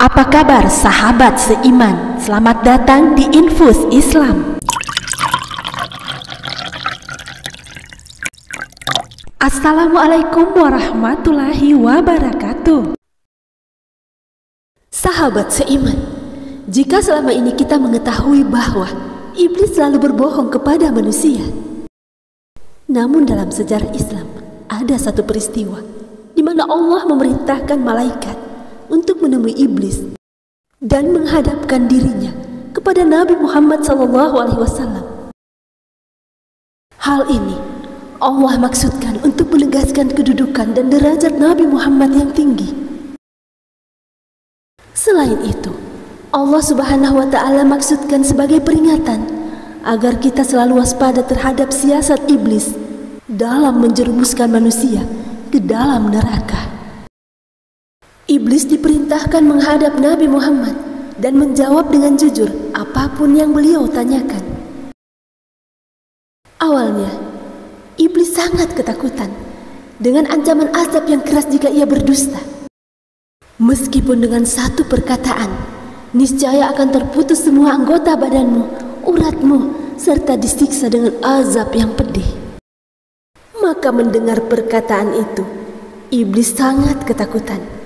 Apa kabar sahabat seiman? Selamat datang di Infus Islam. Assalamualaikum warahmatullahi wabarakatuh. Sahabat seiman, jika selama ini kita mengetahui bahwa iblis selalu berbohong kepada manusia, namun dalam sejarah Islam ada satu peristiwa di mana Allah memerintahkan malaikat untuk menemui iblis dan menghadapkan dirinya kepada Nabi Muhammad SAW. Hal ini Allah maksudkan untuk menegaskan kedudukan dan derajat Nabi Muhammad yang tinggi. Selain itu, Allah Subhanahu wa Ta'ala maksudkan sebagai peringatan agar kita selalu waspada terhadap siasat iblis dalam menjerumuskan manusia ke dalam neraka. Iblis diperintahkan menghadap Nabi Muhammad dan menjawab dengan jujur apapun yang beliau tanyakan. Awalnya, iblis sangat ketakutan dengan ancaman azab yang keras jika ia berdusta. Meskipun dengan satu perkataan, niscaya akan terputus semua anggota badanmu, uratmu, serta disiksa dengan azab yang pedih. Maka mendengar perkataan itu, iblis sangat ketakutan.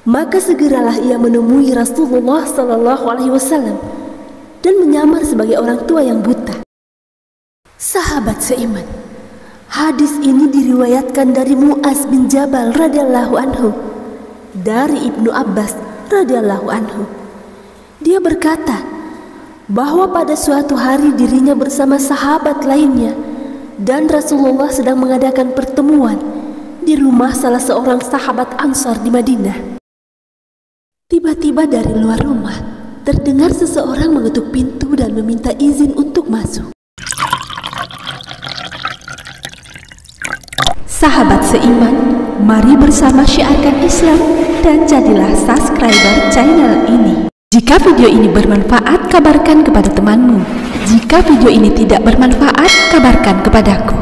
Maka segeralah ia menemui Rasulullah SAW dan menyamar sebagai orang tua yang buta. Sahabat seiman, hadis ini diriwayatkan dari Mu'az bin Jabal radhiyallahu anhu, dari Ibnu Abbas radhiyallahu anhu. Dia berkata bahwa pada suatu hari dirinya bersama sahabat lainnya dan Rasulullah sedang mengadakan pertemuan di rumah salah seorang sahabat Ansar di Madinah. Tiba-tiba dari luar rumah terdengar seseorang mengetuk pintu dan meminta izin untuk masuk. Sahabat seiman, mari bersama syiarkan Islam dan jadilah subscriber channel ini. Jika video ini bermanfaat, kabarkan kepada temanmu. Jika video ini tidak bermanfaat, kabarkan kepadaku.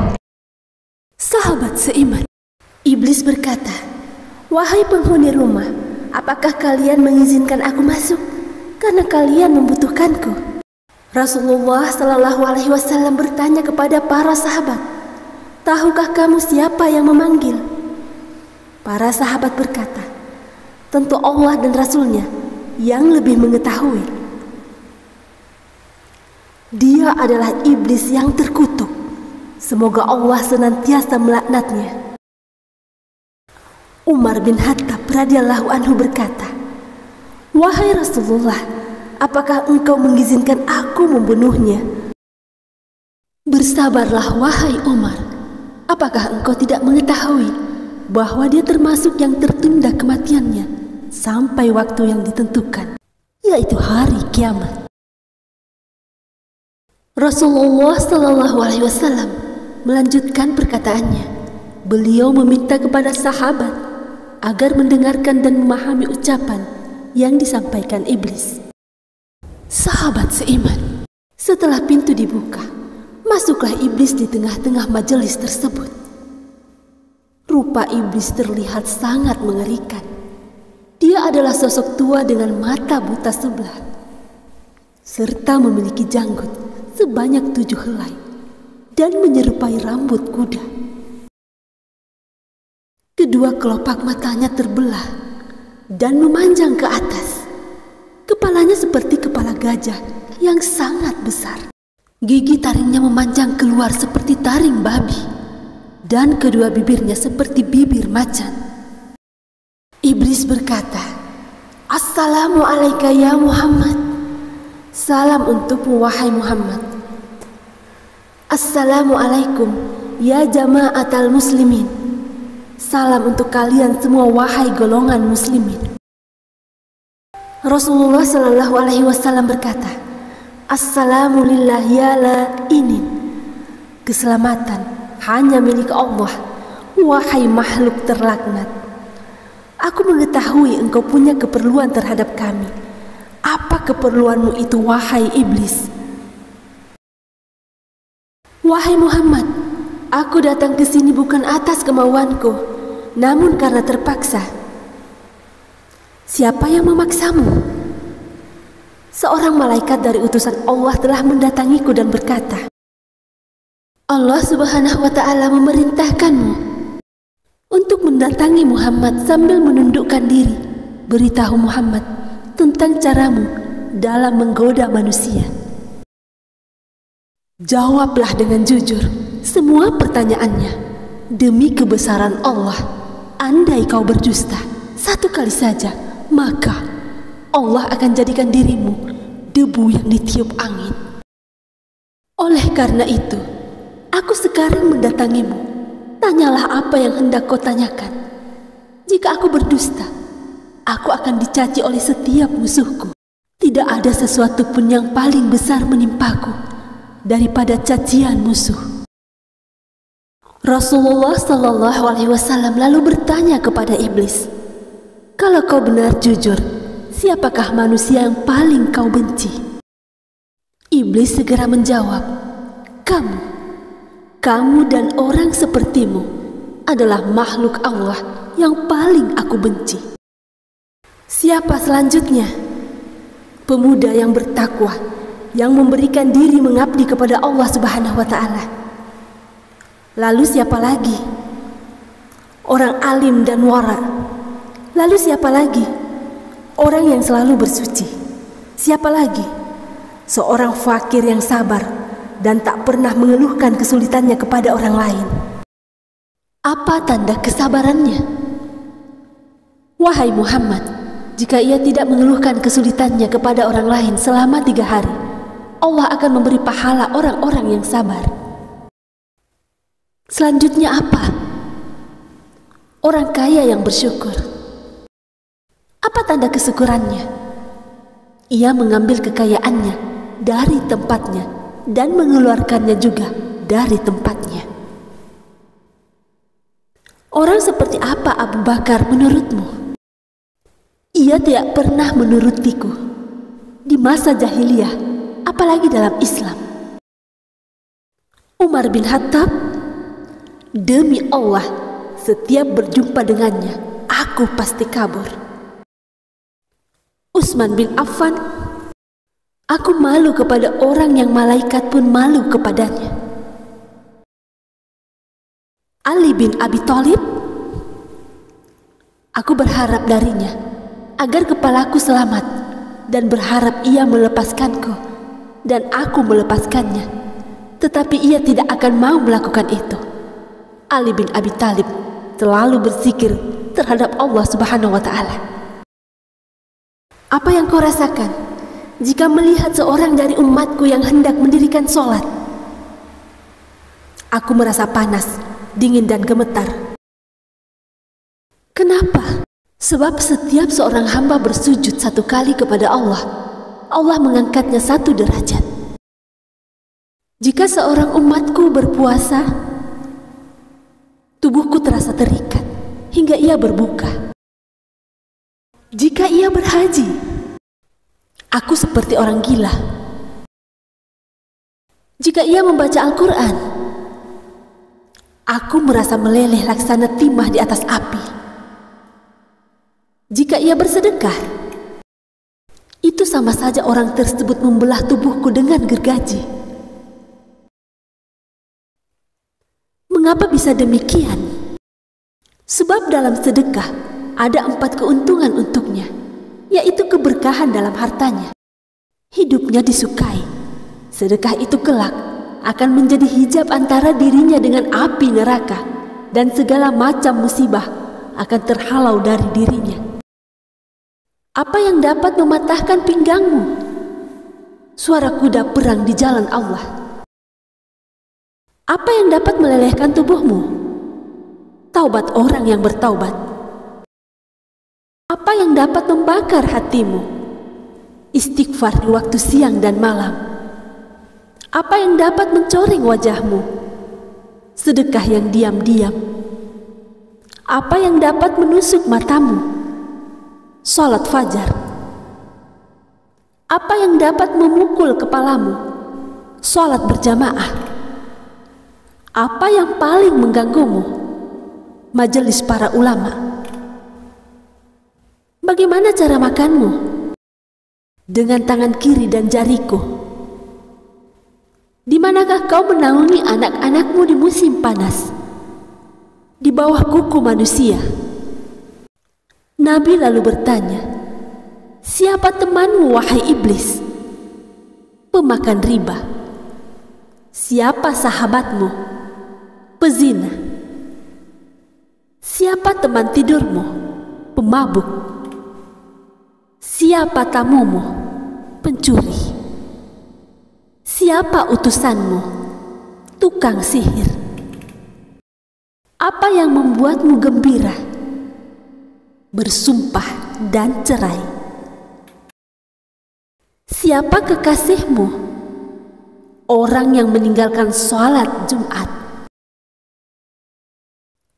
Sahabat seiman, iblis berkata, "Wahai penghuni rumah, apakah kalian mengizinkan aku masuk karena kalian membutuhkanku?" Rasulullah SAW bertanya kepada para sahabat, "Tahukah kamu siapa yang memanggil?" Para sahabat berkata, "Tentu Allah dan Rasulnya yang lebih mengetahui." Dia adalah iblis yang terkutuk. Semoga Allah senantiasa melaknatnya. Umar bin Khattab radhiyallahu anhu berkata, "Wahai Rasulullah, apakah engkau mengizinkan aku membunuhnya?" "Bersabarlah wahai Umar, apakah engkau tidak mengetahui bahwa dia termasuk yang tertunda kematiannya sampai waktu yang ditentukan, yaitu hari kiamat?" Rasulullah SAW melanjutkan perkataannya. Beliau meminta kepada sahabat agar mendengarkan dan memahami ucapan yang disampaikan iblis. Sahabat seiman, setelah pintu dibuka, masuklah iblis di tengah-tengah majelis tersebut. Rupa iblis terlihat sangat mengerikan. Dia adalah sosok tua dengan mata buta sebelah, serta memiliki janggut sebanyak 7 helai dan menyerupai rambut kuda. Kedua kelopak matanya terbelah dan memanjang ke atas. Kepalanya seperti kepala gajah yang sangat besar. Gigi taringnya memanjang keluar seperti taring babi, dan kedua bibirnya seperti bibir macan. Iblis berkata, "Assalamualaikum ya Muhammad." "Salam untukmu wahai Muhammad." "Assalamualaikum ya jama'atal muslimin." "Salam untuk kalian semua wahai golongan muslimin." Rasulullah SAW berkata, "Assalamu lillah ya la'inin." Keselamatan hanya milik Allah, wahai makhluk terlaknat. Aku mengetahui engkau punya keperluan terhadap kami. Apa keperluanmu itu wahai iblis? "Wahai Muhammad, aku datang ke sini bukan atas kemauanku, namun karena terpaksa." Siapa yang memaksamu? Seorang malaikat dari utusan Allah telah mendatangiku dan berkata, Allah Subhanahu wa Ta'ala memerintahkanmu untuk mendatangi Muhammad sambil menundukkan diri. Beritahu Muhammad tentang caramu dalam menggoda manusia. Jawablah dengan jujur semua pertanyaannya. Demi kebesaran Allah, andai kau berdusta satu kali saja, maka Allah akan jadikan dirimu debu yang ditiup angin. Oleh karena itu, aku sekarang mendatangimu. Tanyalah apa yang hendak kau tanyakan. Jika aku berdusta, aku akan dicaci oleh setiap musuhku. Tidak ada sesuatu pun yang paling besar menimpaku daripada cacian musuh. Rasulullah Shallallahu Alaihi Wasallam lalu bertanya kepada iblis, kalau kau benar jujur, siapakah manusia yang paling kau benci? Iblis segera menjawab, kamu dan orang sepertimu adalah makhluk Allah yang paling aku benci. Siapa selanjutnya? Pemuda yang bertakwa, yang memberikan diri mengabdi kepada Allah Subhanahu wa Ta'ala. Lalu siapa lagi? Orang alim dan wara. Lalu siapa lagi? Orang yang selalu bersuci. Siapa lagi? Seorang fakir yang sabar dan tak pernah mengeluhkan kesulitannya kepada orang lain. Apa tanda kesabarannya? Wahai Muhammad, jika ia tidak mengeluhkan kesulitannya kepada orang lain selama 3 hari, Allah akan memberi pahala orang-orang yang sabar. Selanjutnya apa? Orang kaya yang bersyukur. Apa tanda kesyukurannya? Ia mengambil kekayaannya dari tempatnya dan mengeluarkannya juga dari tempatnya. Orang seperti apa Abu Bakar menurutmu? Ia tidak pernah menurutiku di masa jahiliyah, apalagi dalam Islam. Umar bin Khattab, demi Allah, setiap berjumpa dengannya, aku pasti kabur. Utsman bin Affan, aku malu kepada orang yang malaikat pun malu kepadanya. Ali bin Abi Thalib, aku berharap darinya agar kepalaku selamat dan berharap ia melepaskanku dan aku melepaskannya, tetapi ia tidak akan mau melakukan itu. Ali bin Abi Thalib selalu berzikir terhadap Allah Subhanahu wa Ta'ala. Apa yang kau rasakan jika melihat seorang dari umatku yang hendak mendirikan sholat? Aku merasa panas, dingin dan gemetar. Kenapa? Sebab setiap seorang hamba bersujud 1 kali kepada Allah, Allah mengangkatnya 1 derajat. Jika seorang umatku berpuasa, tubuhku terasa terikat hingga ia berbuka. Jika ia berhaji, aku seperti orang gila. Jika ia membaca Al-Quran, aku merasa meleleh laksana timah di atas api. Jika ia bersedekah, itu sama saja orang tersebut membelah tubuhku dengan gergaji. Mengapa bisa demikian? Sebab dalam sedekah ada 4 keuntungan untuknya, yaitu keberkahan dalam hartanya, hidupnya disukai. Sedekah itu kelak akan menjadi hijab antara dirinya dengan api neraka, dan segala macam musibah akan terhalau dari dirinya. Apa yang dapat mematahkan pinggangmu? Suara kuda perang di jalan Allah. Apa yang dapat melelehkan tubuhmu? Taubat orang yang bertaubat. Apa yang dapat membakar hatimu? Istighfar di waktu siang dan malam. Apa yang dapat mencoreng wajahmu? Sedekah yang diam-diam. Apa yang dapat menusuk matamu? Salat fajar. Apa yang dapat memukul kepalamu? Salat berjamaah. Apa yang paling mengganggumu? Majelis para ulama. Bagaimana cara makanmu? Dengan tangan kiri dan jariku. Di manakah kau menaungi anak-anakmu di musim panas? Di bawah kuku manusia. Nabi lalu bertanya, siapa temanmu wahai iblis? Pemakan riba. Siapa sahabatmu? Pezina. Siapa teman tidurmu? Pemabuk. Siapa tamumu? Pencuri. Siapa utusanmu? Tukang sihir. Apa yang membuatmu gembira? Bersumpah dan cerai. Siapa kekasihmu? Orang yang meninggalkan sholat Jumat.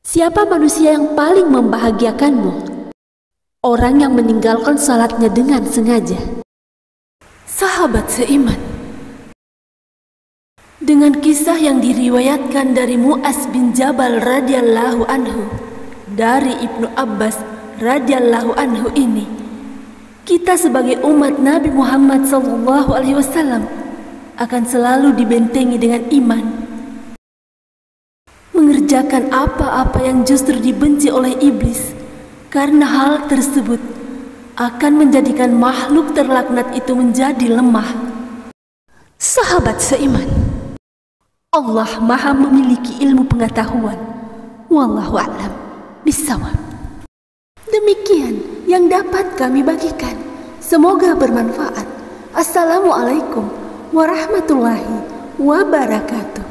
Siapa manusia yang paling membahagiakanmu? Orang yang meninggalkan sholatnya dengan sengaja. Sahabat seiman, dengan kisah yang diriwayatkan dari Mu'az bin Jabal radhiyallahu anhu dari Ibnu Abbas radhiyallahu anhu ini, kita sebagai umat Nabi Muhammad SAW akan selalu dibentengi dengan iman, mengerjakan apa-apa yang justru dibenci oleh iblis, karena hal tersebut akan menjadikan makhluk terlaknat itu menjadi lemah. Sahabat seiman, Allah Maha memiliki ilmu pengetahuan. Wallahu a'lam bishawab. Demikian yang dapat kami bagikan. Semoga bermanfaat. Assalamualaikum warahmatullahi wabarakatuh.